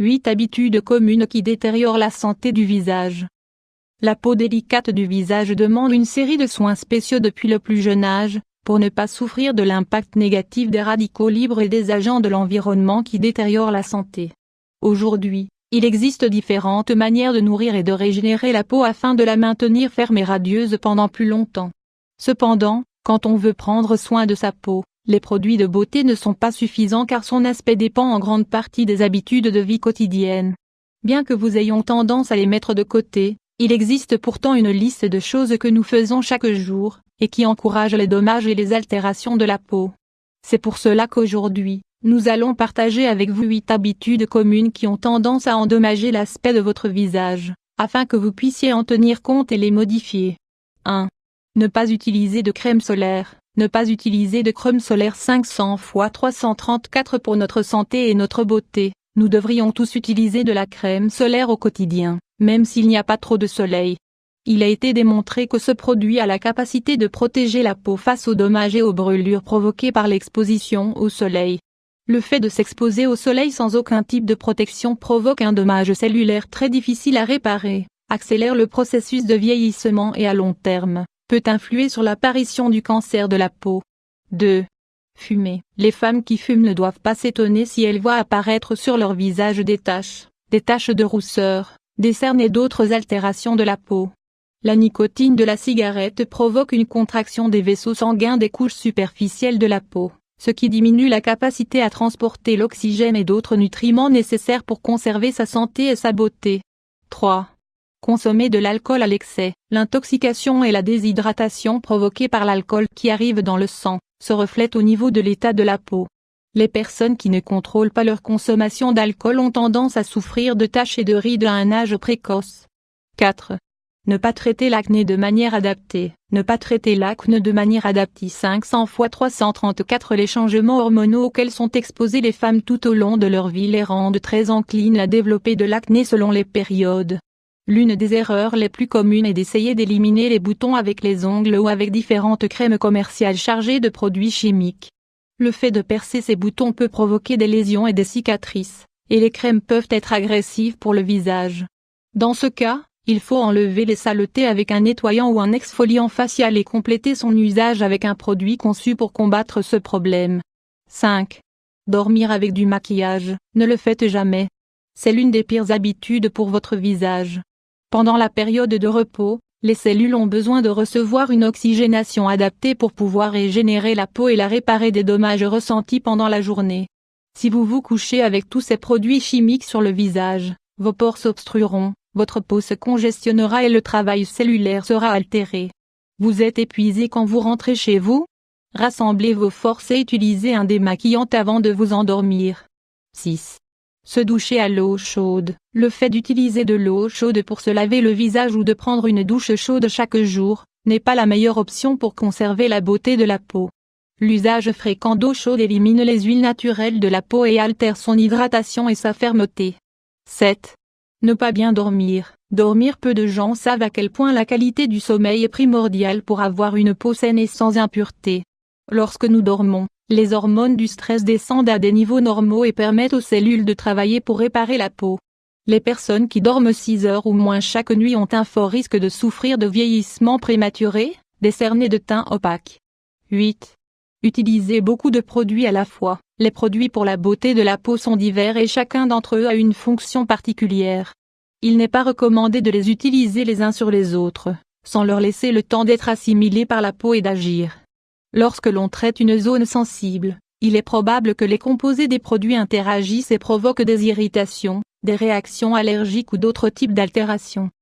8 habitudes communes qui détériorent la santé du visage. La peau délicate du visage demande une série de soins spéciaux depuis le plus jeune âge, pour ne pas souffrir de l'impact négatif des radicaux libres et des agents de l'environnement qui détériorent la santé. Aujourd'hui, il existe différentes manières de nourrir et de régénérer la peau afin de la maintenir ferme et radieuse pendant plus longtemps. Cependant, quand on veut prendre soin de sa peau, les produits de beauté ne sont pas suffisants car son aspect dépend en grande partie des habitudes de vie quotidiennes. Bien que vous ayons tendance à les mettre de côté, il existe pourtant une liste de choses que nous faisons chaque jour, et qui encouragent les dommages et les altérations de la peau. C'est pour cela qu'aujourd'hui, nous allons partager avec vous 8 habitudes communes qui ont tendance à endommager l'aspect de votre visage, afin que vous puissiez en tenir compte et les modifier. 1. Ne pas utiliser de crème solaire. Ne pas utiliser de crème solaire 500 x 334 pour notre santé et notre beauté. Nous devrions tous utiliser de la crème solaire au quotidien, même s'il n'y a pas trop de soleil. Il a été démontré que ce produit a la capacité de protéger la peau face aux dommages et aux brûlures provoquées par l'exposition au soleil. Le fait de s'exposer au soleil sans aucun type de protection provoque un dommage cellulaire très difficile à réparer, accélère le processus de vieillissement et à long terme, peut influer sur l'apparition du cancer de la peau. 2. Fumer. Les femmes qui fument ne doivent pas s'étonner si elles voient apparaître sur leur visage des taches de rousseur, des cernes et d'autres altérations de la peau. La nicotine de la cigarette provoque une contraction des vaisseaux sanguins des couches superficielles de la peau, ce qui diminue la capacité à transporter l'oxygène et d'autres nutriments nécessaires pour conserver sa santé et sa beauté. 3. Consommer de l'alcool à l'excès. L'intoxication et la déshydratation provoquées par l'alcool qui arrive dans le sang, se reflètent au niveau de l'état de la peau. Les personnes qui ne contrôlent pas leur consommation d'alcool ont tendance à souffrir de taches et de rides à un âge précoce. 4. Ne pas traiter l'acné de manière adaptée. Ne pas traiter l'acné de manière adaptée 500 x 334 Les changements hormonaux auxquels sont exposées les femmes tout au long de leur vie les rendent très enclines à développer de l'acné selon les périodes. L'une des erreurs les plus communes est d'essayer d'éliminer les boutons avec les ongles ou avec différentes crèmes commerciales chargées de produits chimiques. Le fait de percer ces boutons peut provoquer des lésions et des cicatrices, et les crèmes peuvent être agressives pour le visage. Dans ce cas, il faut enlever les saletés avec un nettoyant ou un exfoliant facial et compléter son usage avec un produit conçu pour combattre ce problème. 5. Dormir avec du maquillage. Ne le faites jamais. C'est l'une des pires habitudes pour votre visage. Pendant la période de repos, les cellules ont besoin de recevoir une oxygénation adaptée pour pouvoir régénérer la peau et la réparer des dommages ressentis pendant la journée. Si vous vous couchez avec tous ces produits chimiques sur le visage, vos pores s'obstrueront, votre peau se congestionnera et le travail cellulaire sera altéré. Vous êtes épuisé quand vous rentrez chez vous? Rassemblez vos forces et utilisez un démaquillant avant de vous endormir. 6. Se doucher à l'eau chaude. Le fait d'utiliser de l'eau chaude pour se laver le visage ou de prendre une douche chaude chaque jour, n'est pas la meilleure option pour conserver la beauté de la peau. L'usage fréquent d'eau chaude élimine les huiles naturelles de la peau et altère son hydratation et sa fermeté. 7. Ne pas bien dormir. Dormir. Peu de gens savent à quel point la qualité du sommeil est primordiale pour avoir une peau saine et sans impureté. Lorsque nous dormons, les hormones du stress descendent à des niveaux normaux et permettent aux cellules de travailler pour réparer la peau. Les personnes qui dorment 6 heures ou moins chaque nuit ont un fort risque de souffrir de vieillissement prématuré, des cernes et de teint opaque. 8. Utilisez beaucoup de produits à la fois. Les produits pour la beauté de la peau sont divers et chacun d'entre eux a une fonction particulière. Il n'est pas recommandé de les utiliser les uns sur les autres, sans leur laisser le temps d'être assimilés par la peau et d'agir. Lorsque l'on traite une zone sensible, il est probable que les composés des produits interagissent et provoquent des irritations, des réactions allergiques ou d'autres types d'altérations.